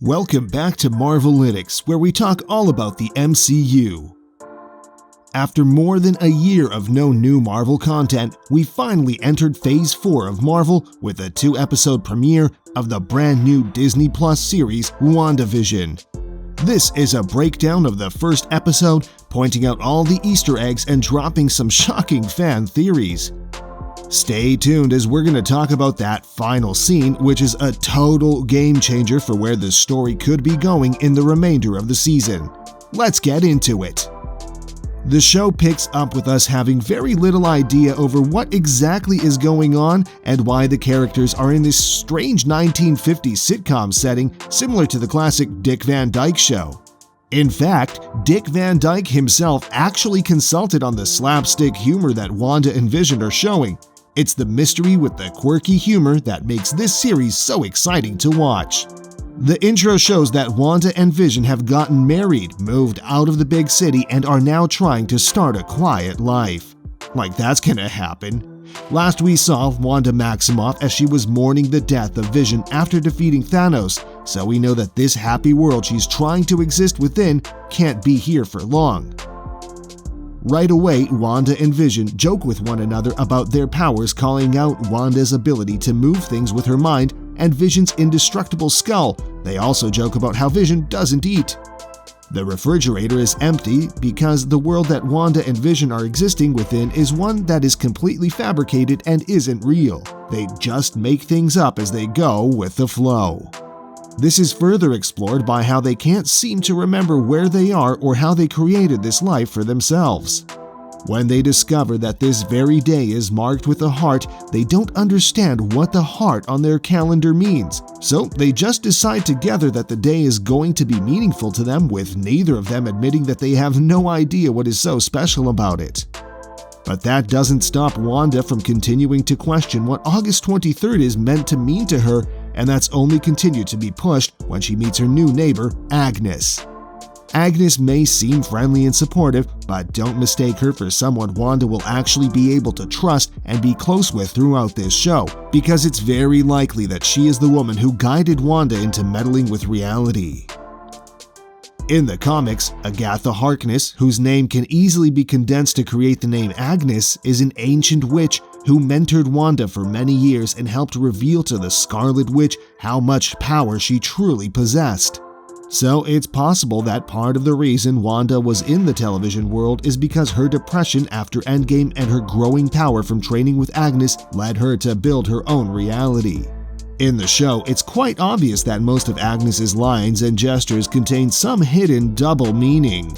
Welcome back to Marvelytics, where we talk all about the MCU. After more than a year of no new Marvel content, we finally entered Phase 4 of Marvel with a 2-episode premiere of the brand new Disney Plus series WandaVision. This is a breakdown of the first episode, pointing out all the Easter eggs and dropping some shocking fan theories. Stay tuned as we're going to talk about that final scene, which is a total game changer for where the story could be going in the remainder of the season. Let's get into it. The show picks up with us having very little idea over what exactly is going on and why the characters are in this strange 1950s sitcom setting similar to the classic Dick Van Dyke Show. In fact, Dick Van Dyke himself actually consulted on the slapstick humor that Wanda and Vision are showing. It's the mystery with the quirky humor that makes this series so exciting to watch. The intro shows that Wanda and Vision have gotten married, moved out of the big city, and are now trying to start a quiet life. Like that's gonna happen. Last we saw Wanda Maximoff as she was mourning the death of Vision after defeating Thanos, so we know that this happy world she's trying to exist within can't be here for long. Right away, Wanda and Vision joke with one another about their powers, calling out Wanda's ability to move things with her mind and Vision's indestructible skull. They also joke about how Vision doesn't eat. The refrigerator is empty because the world that Wanda and Vision are existing within is one that is completely fabricated and isn't real. They just make things up as they go with the flow. This is further explored by how they can't seem to remember where they are or how they created this life for themselves. When they discover that this very day is marked with a heart, they don't understand what the heart on their calendar means, so they just decide together that the day is going to be meaningful to them, with neither of them admitting that they have no idea what is so special about it. But that doesn't stop Wanda from continuing to question what August 23rd is meant to mean to her, and that's only continued to be pushed when she meets her new neighbor, Agnes. Agnes may seem friendly and supportive, but don't mistake her for someone Wanda will actually be able to trust and be close with throughout this show, because it's very likely that she is the woman who guided Wanda into meddling with reality. In the comics, Agatha Harkness, whose name can easily be condensed to create the name Agnes, is an ancient witch who mentored Wanda for many years and helped reveal to the Scarlet Witch how much power she truly possessed. So it's possible that part of the reason Wanda was in the television world is because her depression after Endgame and her growing power from training with Agnes led her to build her own reality. In the show, it's quite obvious that most of Agnes's lines and gestures contain some hidden double meaning.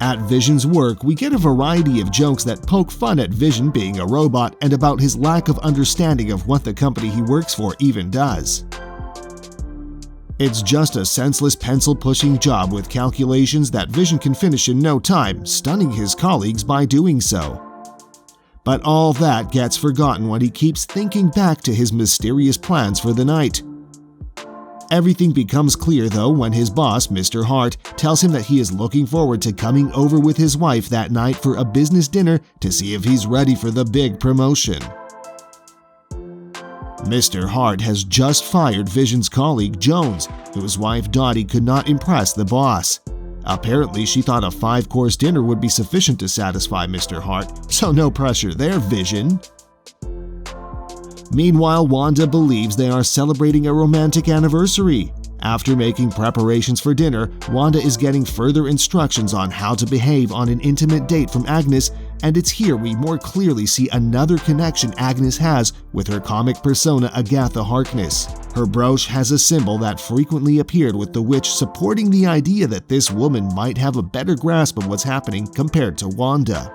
At Vision's work, we get a variety of jokes that poke fun at Vision being a robot and about his lack of understanding of what the company he works for even does. It's just a senseless pencil-pushing job with calculations that Vision can finish in no time, stunning his colleagues by doing so. But all that gets forgotten when he keeps thinking back to his mysterious plans for the night. Everything becomes clear though when his boss, Mr. Hart, tells him that he is looking forward to coming over with his wife that night for a business dinner to see if he's ready for the big promotion. Mr. Hart has just fired Vision's colleague Jones, whose wife Dottie could not impress the boss. Apparently, she thought a 5-course dinner would be sufficient to satisfy Mr. Hart, so no pressure there, Vision. Meanwhile, Wanda believes they are celebrating a romantic anniversary. After making preparations for dinner, Wanda is getting further instructions on how to behave on an intimate date from Agnes, and it's here we more clearly see another connection Agnes has with her comic persona Agatha Harkness. Her brooch has a symbol that frequently appeared with the witch, supporting the idea that this woman might have a better grasp of what's happening compared to Wanda.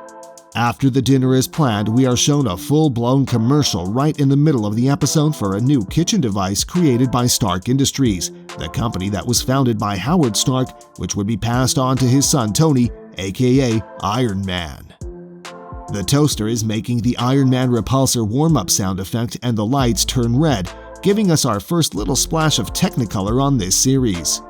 After the dinner is planned, we are shown a full-blown commercial right in the middle of the episode for a new kitchen device created by Stark Industries, the company that was founded by Howard Stark, which would be passed on to his son Tony, aka Iron Man. The toaster is making the Iron Man repulsor warm-up sound effect and the lights turn red, giving us our first little splash of Technicolor on this series.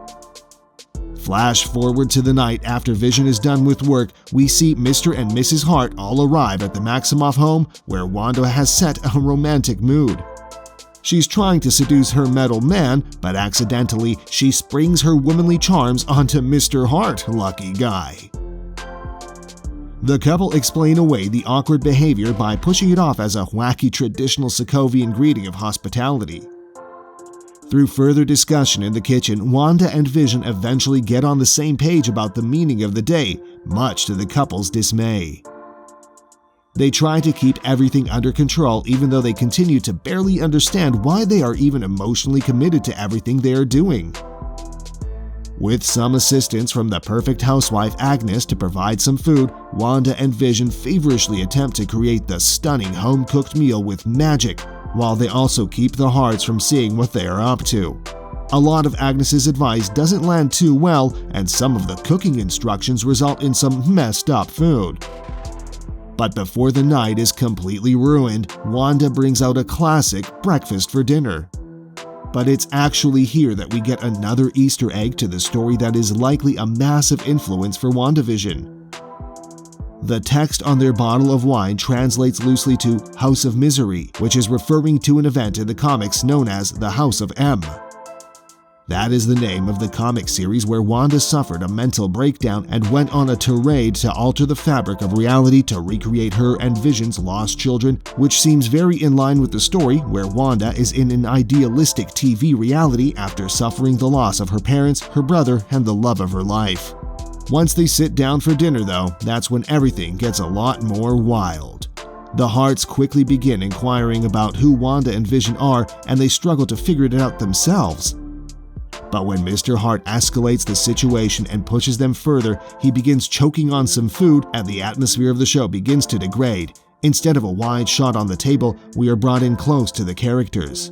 Flash forward to the night after Vision is done with work, we see Mr. and Mrs. Hart all arrive at the Maximoff home where Wanda has set a romantic mood. She's trying to seduce her metal man, but accidentally she springs her womanly charms onto Mr. Hart, lucky guy. The couple explain away the awkward behavior by pushing it off as a wacky traditional Sokovian greeting of hospitality. Through further discussion in the kitchen, Wanda and Vision eventually get on the same page about the meaning of the day, much to the couple's dismay. They try to keep everything under control even though they continue to barely understand why they are even emotionally committed to everything they are doing. With some assistance from the perfect housewife Agnes to provide some food, Wanda and Vision feverishly attempt to create the stunning home-cooked meal with magic, while they also keep the Harts from seeing what they are up to. A lot of Agnes's advice doesn't land too well, and some of the cooking instructions result in some messed up food. But before the night is completely ruined, Wanda brings out a classic breakfast for dinner. But it's actually here that we get another Easter egg to the story that is likely a massive influence for WandaVision. The text on their bottle of wine translates loosely to House of Misery, which is referring to an event in the comics known as the House of M. That is the name of the comic series where Wanda suffered a mental breakdown and went on a tirade to alter the fabric of reality to recreate her and Vision's lost children, which seems very in line with the story where Wanda is in an idealistic TV reality after suffering the loss of her parents, her brother, and the love of her life. Once they sit down for dinner, though, that's when everything gets a lot more wild. The Harts quickly begin inquiring about who Wanda and Vision are, and they struggle to figure it out themselves. But when Mr. Hart escalates the situation and pushes them further, he begins choking on some food and the atmosphere of the show begins to degrade. Instead of a wide shot on the table, we are brought in close to the characters.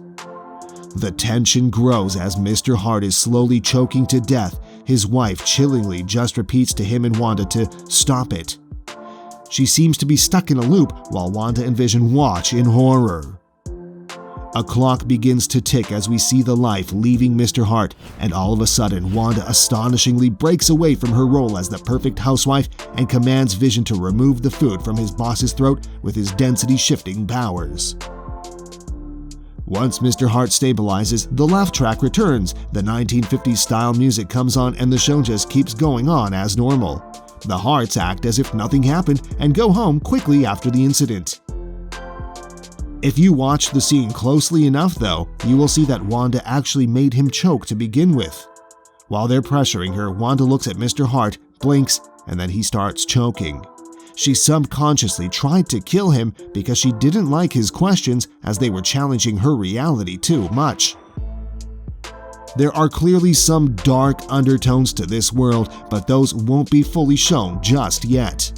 The tension grows as Mr. Hart is slowly choking to death. His wife chillingly just repeats to him and Wanda to stop it. She seems to be stuck in a loop while Wanda and Vision watch in horror. A clock begins to tick as we see the life leaving Mr. Hart, and all of a sudden Wanda astonishingly breaks away from her role as the perfect housewife and commands Vision to remove the food from his boss's throat with his density-shifting powers. Once Mr. Hart stabilizes, the laugh track returns, the 1950s style music comes on, and the show just keeps going on as normal. The Harts act as if nothing happened and go home quickly after the incident. If you watch the scene closely enough, though, you will see that Wanda actually made him choke to begin with. While they're pressuring her, Wanda looks at Mr. Hart, blinks, and then he starts choking. She subconsciously tried to kill him because she didn't like his questions as they were challenging her reality too much. There are clearly some dark undertones to this world, but those won't be fully shown just yet.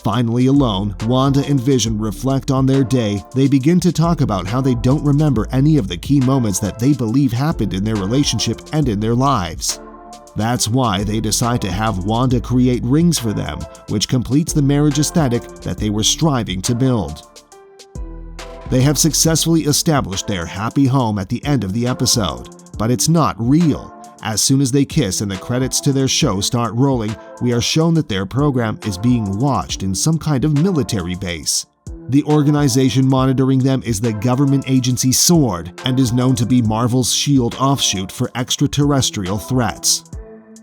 Finally alone, Wanda and Vision reflect on their day. They begin to talk about how they don't remember any of the key moments that they believe happened in their relationship and in their lives. That's why they decide to have Wanda create rings for them, which completes the marriage aesthetic that they were striving to build. They have successfully established their happy home at the end of the episode, but it's not real. As soon as they kiss and the credits to their show start rolling, we are shown that their program is being watched in some kind of military base. The organization monitoring them is the government agency SWORD and is known to be Marvel's S.H.I.E.L.D. offshoot for extraterrestrial threats.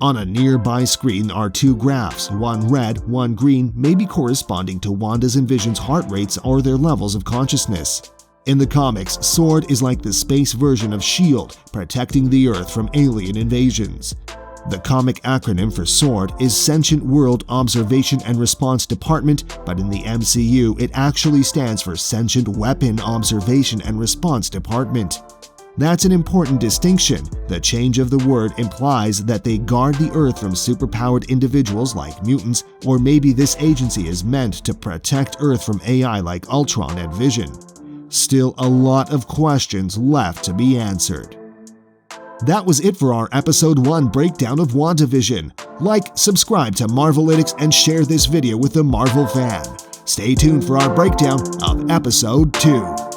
On a nearby screen are two graphs, one red, one green, maybe corresponding to Wanda's and Vision's heart rates or their levels of consciousness. In the comics, SWORD is like the space version of S.H.I.E.L.D., protecting the Earth from alien invasions. The comic acronym for SWORD is Sentient World Observation and Response Department, but in the MCU, it actually stands for Sentient Weapon Observation and Response Department. That's an important distinction. The change of the word implies that they guard the Earth from superpowered individuals like mutants, or maybe this agency is meant to protect Earth from AI like Ultron and Vision. Still a lot of questions left to be answered. That was it for our Episode 1 breakdown of WandaVision. Like, subscribe to Marvelytics, and share this video with a Marvel fan. Stay tuned for our breakdown of Episode 2.